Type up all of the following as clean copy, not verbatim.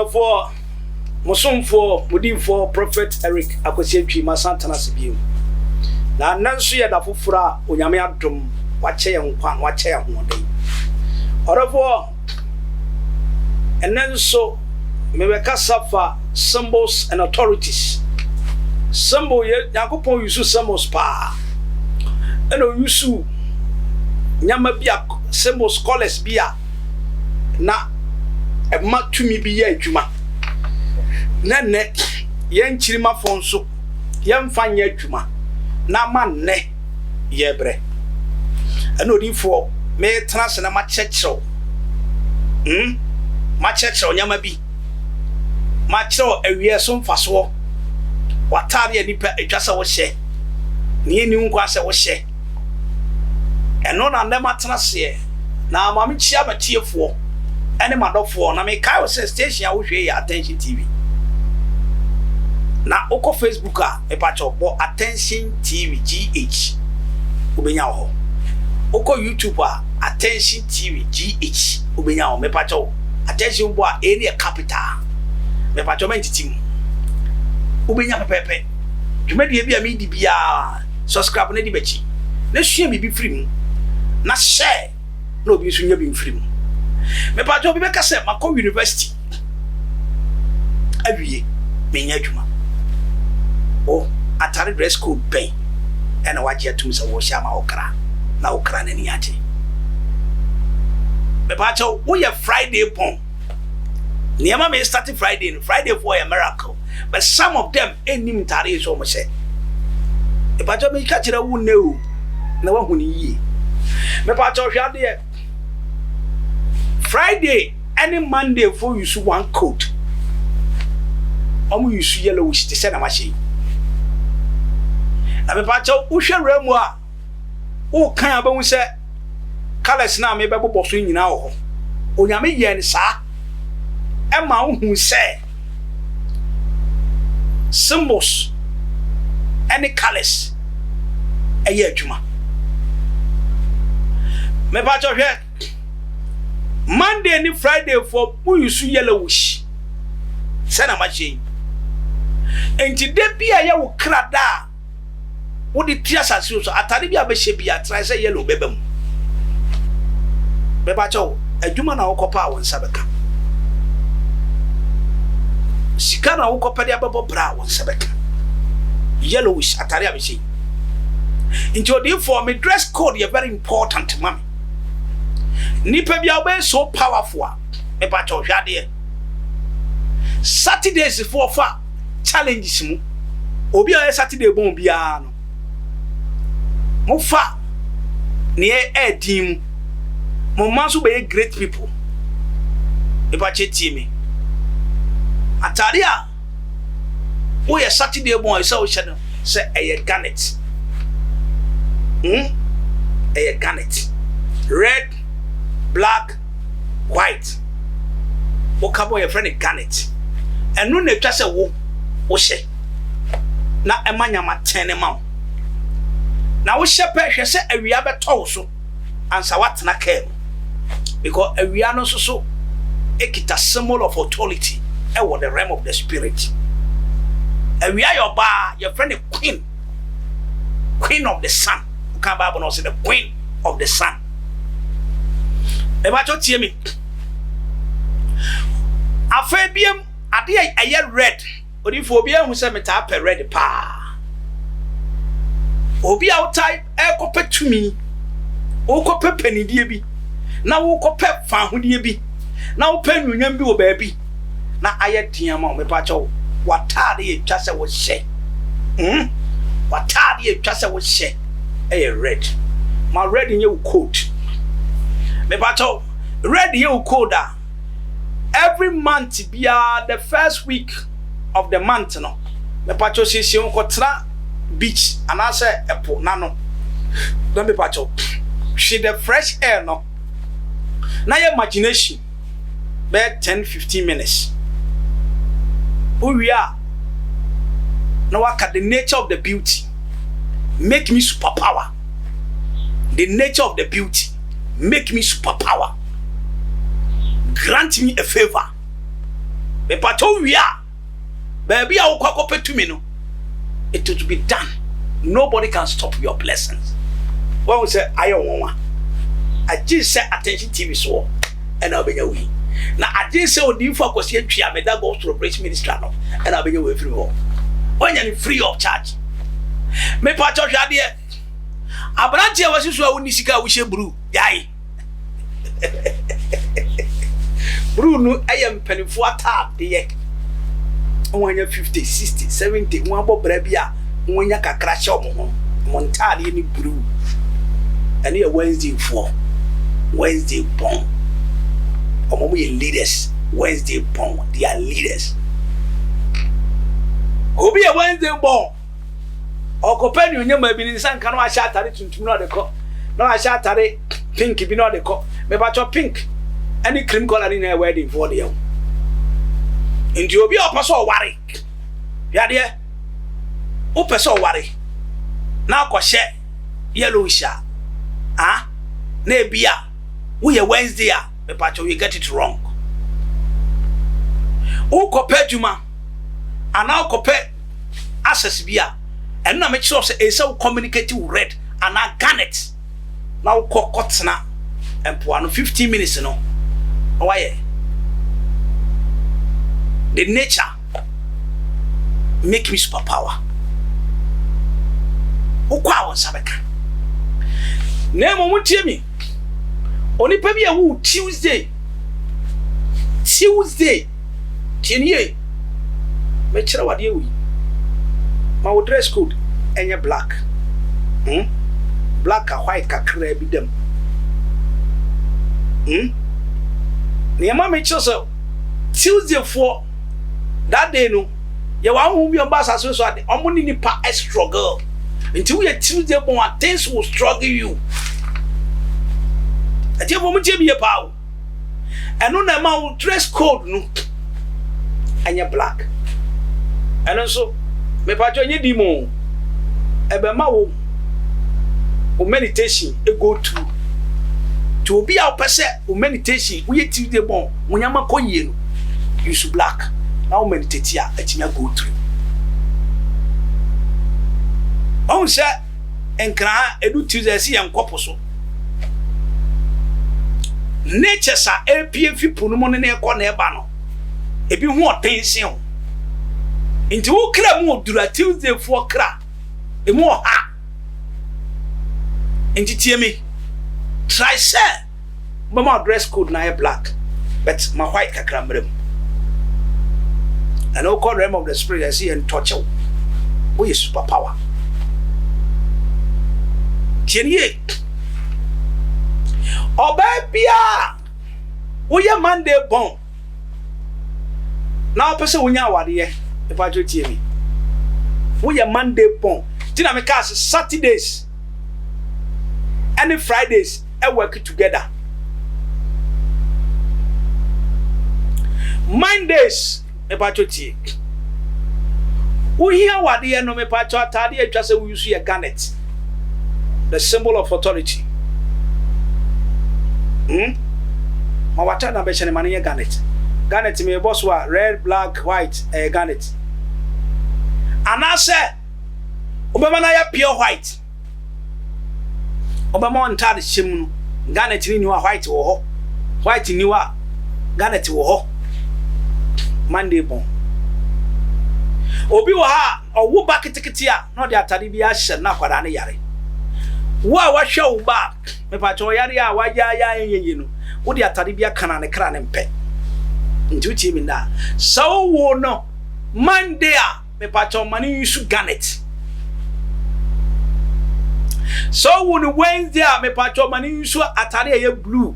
for Mosom for Mudim for Prophet Eric Akosiepi Masantana Sibiu. Na nanso ye da fofora onyame adom wache ye nkwan wache ye hodai. Orofo enenso mebeka safa symbols and authorities. Symbol ye yakopon yusu symbols pa. Eno yusu nyama bia symbols scholars bia na ema tumi bi ye adwuma. Na ne yen chirima fonso yen fanya adwuma na ma ne ye bre. Eno difo me trans na ma chechero. Ma chechero nyama bi. Ma chero awie so mfaso. Watare nipa adwasa wo hye. Ne ni nkwa se wo hye. Eno na ndema trase na ma me chia batiefo. Ene madofo na me kai wo station a wo hwe ya Attention TV. Na oko Facebook a epacho bo Attention TV GH ubenya ho. Oko YouTube a Attention TV GH ubenya ho mepacho Attention bo a area capital mepacho mentitim ubenya pepepe dwumade bia me di bia subscribe na di bachi na hwe bibi free mu na share na obi so nya bi free mu mepacho bi beka se mako university awie menya dwuma o atare dress code ben ena waje atum se wo hia ma okra na okra na ni ate mepacho wo ye Friday pon niama me start Friday for a miracle but some of them enim tare so mo se mepacho me ka kire wo newu na wa huni yi mepacho hwa de Friday any Monday for you so one code omu yusu yellow which te se na machi na mepacho wo hwe remu a wo kan abawu se colors na me bebo so nyina wo onyame ye ne sa e ma wo hu se symbols any colors eye adwuma mepacho hwe Monday ni Friday for wo yusu yellowish se na machi enti de bia ye wo krada wo di tiasa so atare bia be hye bia try say yellow bebam beba cho adwuma na wo kopa wo nsabeka sika na wo kopa dia bebo bra wo nsabeka yellowish atare abehye enti odi for me dress code ye very important mami nipa bia be so powerful beba cho hwade Saturdays for challenges mu obi a Saturday bon bia no mo fa ne edim mo manso be great people e ba cheti me atare a wo ye Saturday bon e say o hye say eye garnet eye garnet red black white wo ka boy friend garnet enu na twa se wo hye na emanya matene ma na wo hye pe hwe se awia beto so ansa watena kem because awia no so ekita symbol of authority e wo the realm of the spirit awia your ba your friend queen of the sun kan Bible no say the queen of the sun e ba cho tie me afebiem ade aye red odifo obi ahu se meta pe red pa obi outside e ko petumi o ko pepenidie bi na wo ko pe fahodie bi na wo pe nwunyam bi wo ba bi na aye tiama o me pa cho watade e twa se wo hye watade e twa se wo hye e red ma red nye wo coat me pa cho red ye wo coat a every month bia the first week of the month no me pacho sisi ko tra beach and I say epo nano don me pacho she the fresh air no na your imagination be 10-15 minutes uria no waka the nature of the beauty make me superpower the nature of the beauty make me superpower grant me a favor Me pato wia. Baby a ukwakope tumi no. It will be done. Nobody can stop your blessings. When we say I want, I just say attention TV so and I'll be your way. Now I just say odi for kwesi atwa me that goes to operation minister no and I'll be your way free all. When you're free of charge. Me pato hwa de abranche wasi so awuni sika wo hye bru yai. Bru no ayam penifo atab de ye. Onwanya 50 60 70 won abobra bia onwanya kakra hye omo montale ni bru and here Wednesday for Wednesday bon omo ye leaders Wednesday bon they are leaders obi a Wednesday bon okopa ni onyama bi ni sanka no a sha atare tuntum no de ko no a sha atare pink bi no de ko me ba cho pink any cream color ni na wedding for the young ndi obi a opeso ware ya de opeso ware na akɔhye yellow sha ah na bia we Wednesday a me pacho you get it wrong ukɔpɛ djuma ana ukɔpɛ access bia and na make sure say e communicate with red and I garnet na ukɔkɔtena empo 15 minutes no why the nature make me superpower ukwa won sabeka nemo mutie mi onipa bi awu Tuesday tienie me kire wade wi ma wo dress code enye black black and white kakra bi dem ne ma me kire so Tuesday for that day no ye wa hu bi on ba saso so ade omo ni nipa struggle until we Tuesday bon things will struggle you ati bo mu tie bi pa o eno na ma dress code no anya black eno so me pa jo nye di mo ebe ma wo meditation e go to be our person meditation we Tuesday bon munyama koyie no use black now meditate here etimi go through on say enkra edu Tuesday si enkopo so nature sa APF punu mo ne ekọ na eba no ebi hu otension o nti wo kra mu odura Tuesday fo kra e mu ha nti tie me try say mama dress code na black but my white kakra mrem and all call realm of the spirit I see and touch you we superpower tienie obabia we ya Monday bon now person wonya awade ye if I jo tie me we ya Monday bon tina me cast Saturdays and Fridays I work together Mondays me pacho tie we hear what the no me pacho atade atwa se we use your garnet the symbol of authority ma wata na be chene mane garnet me boss wa red black white garnet ana se obema na ya pure white obema on tade shim no garnet ni wa white wo ho white ni wa garnet wo ho Monday bon obi wa ha owo ba kitikiti a no de atade bi a hye na kwada ne yare wa hwe wo ba me pa cho yare a wa ya yenye no wo de atade bi aka na ne kra ne mpe nti uti mi na so wo no Monday a me pa cho mani use garnet so wo no Wednesday a me pa cho mani use atade ye blue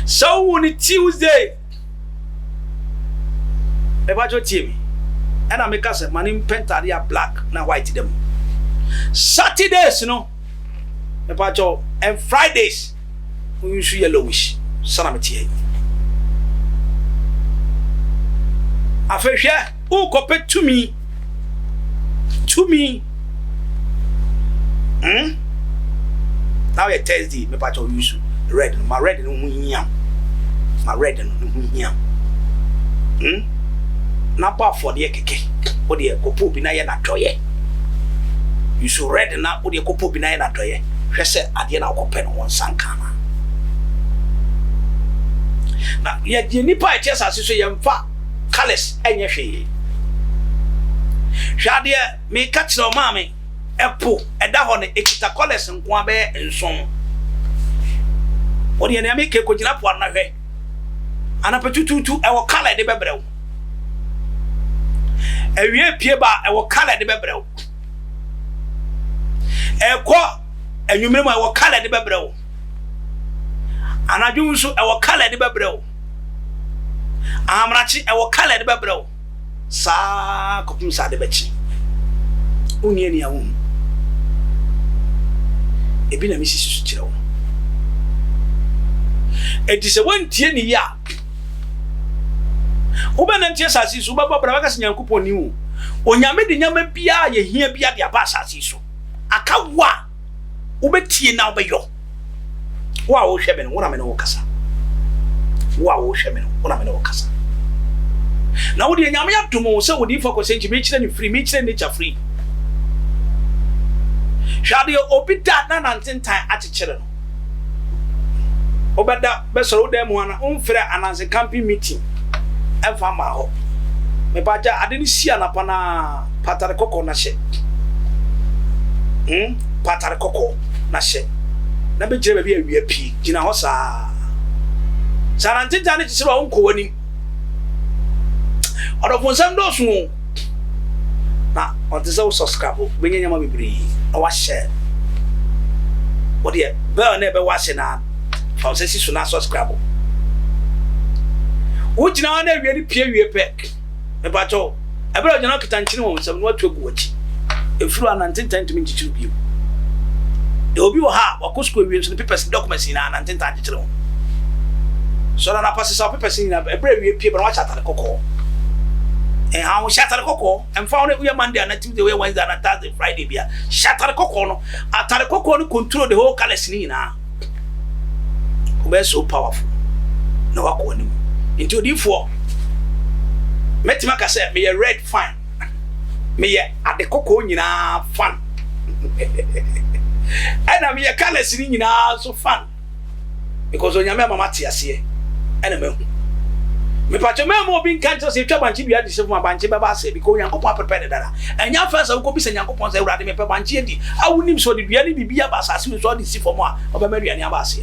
so wo no Tuesday me pa cho tie mi and me ka se mani pentade ya black na white dem Saturdays no me pa cho and Fridays we use yellowish sana metie afehwe u kope tumi now a Thursday me pa cho use red my red no hunyam ma red no hia na ba for de keke o de kopo bi na ye na doye you so red na o de kopo bi na ye na doye hwese ade na kope no won sanka na ye nipa e tiasa so ye mfa colors enye hwe hwade me ka kire o ma me epo eda ho ne ekita colors nko abe nson o de na me ke ko gina po na hwe anapetututu e wo color de bebrew ewie pie ba e wo color de bebrew e ko enwumrem e wo color de bebrew anadwu so e wo color de bebrew amrachi e wo color de bebrew sa kopum sa de bechi unie ni awum ebi na misisi su kire wo edise wontie ni ya oba ntie asase so baba bra baka nyankopon ni wu onyame de nyama bia ye hia bia de aba asase so aka wa obetie na obeyo wa wo hwebe no wona me no kasa wa wo hwebe no wona me no kasa na wo de nyama ya domo se wo di focus nchi me kire ni free me kire nature free hwade obida na nantentan akekere no obeda besoro dem wana umfre ananse camping meeting enfa ma ho me baja ade ni sia na pana patare koko na hye patare koko na hye na be jire be awia pi gina ho saa sarantita ne kisiro onko wani odofo nsam do so na ontese wo subscribe benyanya ma bibiri na wa share odi bell na be wa share na fa osesi so na subscribe ujina na wie ni pie pe me bacho ebere ojana kitanchini wo nsam no atu egu wachi efuru anantentan tumi nchichiru bio e obi wo ha wakosko wie nso papers documents na anantentan nchichiru so na pass sa papers na ebere wie pie ba wa chatale kokko ha wo chatale kokko emfa wo we Monday na Tuesday we Wednesday na Thursday Friday bia chatale kokko no atale kokko no control the whole colors ni na be so powerful na wako ni into the for metima ka say me red fine me ye ade kokko nyina fan ana me colors ni nyina so fan because onyame mama ti ase ana me me pacho me mo bin kan so se twa banchi bia de se fuma banchi baba ase because yankopon prepare dada anya fa sa ko bi se yankopon se urade me pe banchi edi awunim so de bia ni bibia ba sa se so de si fomo a oba maduane aba ase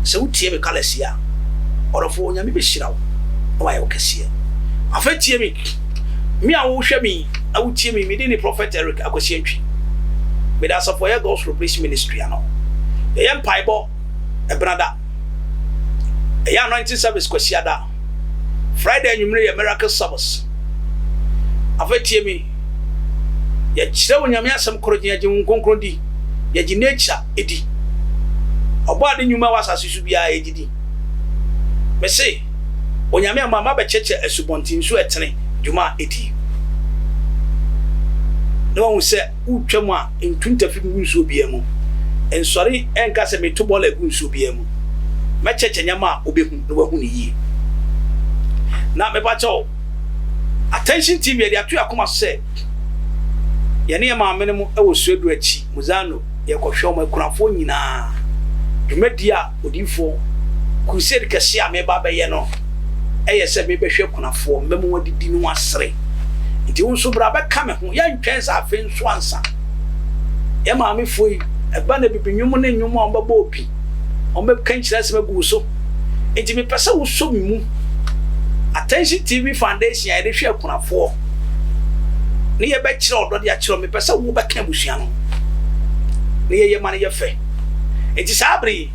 se utie me colors ya orofo onyame be hira wo wa ye okese afa tie me a wo hwe me a wo tie me de ni prophet Eric akosi antwi me da so for your God's Revelation ministry ano ye empaibo e brada e ya anointing service kwasi ada Friday anwumre ye miracle service afa tie me ye kire onyame asem korogye ye nkonkron di ye gi nature edi obo ade nyuma wasase su bia ejidi me say onyame amama be cheche asubontin so etene djuma edi no won se utwam a entuntafi gunso bia mu ensori enka se metobola gunso bia mu me cheche nyama obehu no wahu ni yi na me ba cho attention tv ye atu akoma se ye ne ma amene mu e wo suedu achi muzano ye kohwe o makunafo nyina dwumadia odifo crusade kase a me ba be ye no eye se me behwe kunafo memu wadidi no asere nti wonso bra be ka me ho ye ntwen sa afi nso ansa ye ma me foi e ba na bibinwum na nwum a mbaba obi o me kan kira se magu so nti me pese wo so mu attention tv foundation ya de hwe kunafo ne ye be kira odode a kira me pese wo be kan busua no ne ye ma ne ye fe nti sabri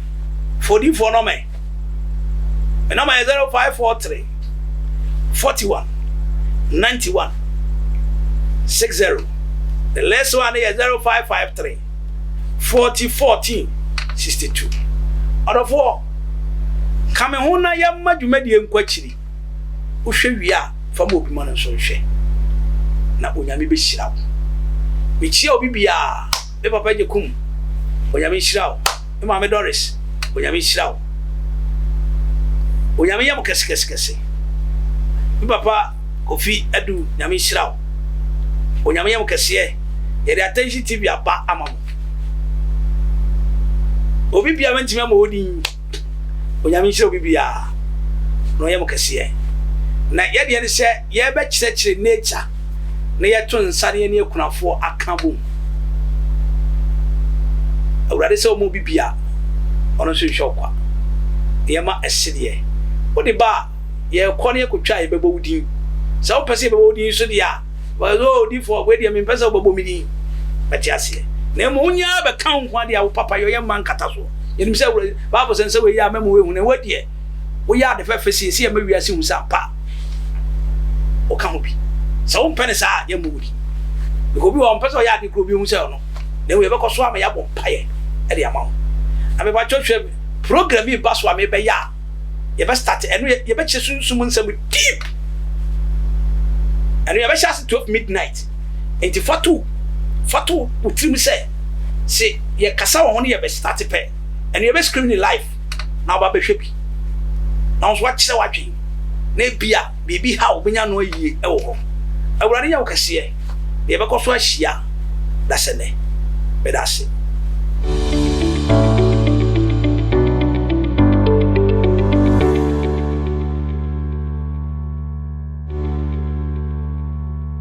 for no me. My number is 0543 41 91 60. The last one is 0553 40 14 62. Out of all, come on, I am mad you made the inquiry. Ushe we are from Obi Man and so she. Na unyami be shirao. Michio bibia, be papa je kum. Unyami shirao. Emma Doris, unyami shirao. onyame yam kese mi papa Kofi Edu nyame hyira wo onyame yam kese ye de attention TV aba amamo obi bia mentime ma odin onyame hyira obi bia no yam kese na ye de ne se ye be kyerɛkyerɛ nature na ye to nsane ne akunafo akabo awurade se o mo bibia ono so hwokwa ye ma esede wo de ba ye kɔ ne akotwa ye bɛbɔ wudin sɛ wo pɛsɛ bɛbɔ wudin so dia wa zo di fo we de me pɛsɛ wo bɛbɔ midin bɛti ase na mo nya bɛ kan ho ade a wo papa yo ye man kata so ye nim sɛ Bible sɛ we ya memo we hu na wadie wo ya de fɛfɛ sie ma wiase hu sa pa o kan obi sɛ wo pɛ ne sa ye mo wudi ko bi wo pɛsɛ ya de kro bi hu sɛ no na we bɛkɔ so ama ya bɔ paye e de ama wo ame ba twetwe program yi ba so ame bɛ ya ye be start enu ye be chesu mun some deep enu ye be chase 12 midnight enti fatu utrim say ye kasa wo ye be start pe enu ye be screaming live na ba be hwebi na so wa kire wa dwen na bia bibi ha obenya no yie e wo ho awurade ya wo kase ye be ko so ahia da sene be da se